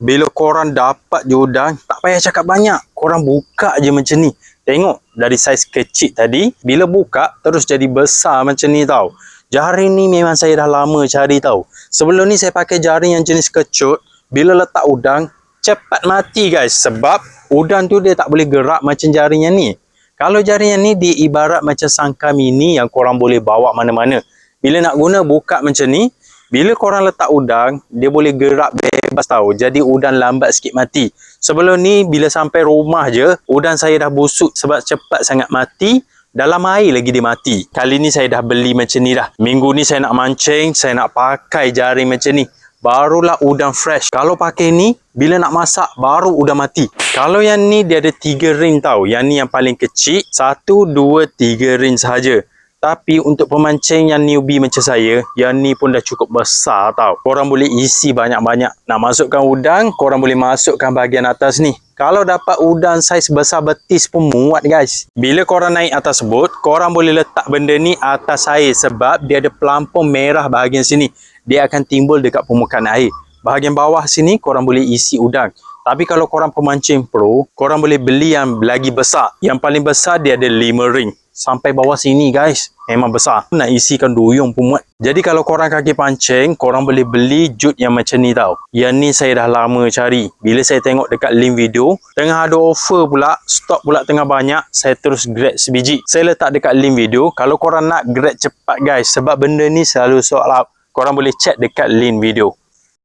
Bila korang dapat je udang, tak payah cakap banyak. Korang buka je macam ni. Tengok dari saiz kecil tadi, bila buka terus jadi besar macam ni tau. Jaring ni memang saya dah lama cari tau. Sebelum ni saya pakai jaring yang jenis kecut. Bila letak udang, cepat mati guys. Sebab udang tu dia tak boleh gerak macam jaring yang ni. Kalau jaring yang ni dia ibarat macam sangka mini yang korang boleh bawa mana-mana. Bila nak guna, buka macam ni. Bila korang letak udang, dia boleh gerak bebas tau. Jadi udang lambat sikit mati. Sebelum ni, bila sampai rumah je, udang saya dah busuk sebab cepat sangat mati. Dalam air lagi dia mati. Kali ni saya dah beli macam ni dah. Minggu ni saya nak mancing, saya nak pakai jaring macam ni. Barulah udang fresh. Kalau pakai ni, bila nak masak, baru udang mati. Kalau yang ni, dia ada 3 ring tau. Yang ni yang paling kecil. 1, 2, 3 ring sahaja. Tapi untuk pemancing yang newbie macam saya, yang ni pun dah cukup besar tau. Korang boleh isi banyak-banyak. Nak masukkan udang, korang boleh masukkan bahagian atas ni. Kalau dapat udang saiz besar betis pun muat guys. Bila korang naik atas bot, korang boleh letak benda ni atas air. Sebab dia ada pelampung merah bahagian sini. Dia akan timbul dekat permukaan air. Bahagian bawah sini, korang boleh isi udang. Tapi kalau korang pemancing pro, korang boleh beli yang lagi besar. Yang paling besar dia ada 5 ring. Sampai bawah sini guys. Memang besar. Nak isikan duyung pun muat. Jadi kalau korang kaki pancing, korang boleh beli jut yang macam ni tau. Yang ni saya dah lama cari. Bila saya tengok dekat link video, tengah ada offer pula, stok pula tengah banyak, saya terus grab sebiji. Saya letak dekat link video. Kalau korang nak grab cepat guys. Sebab benda ni selalu sold out. Korang boleh check dekat link video.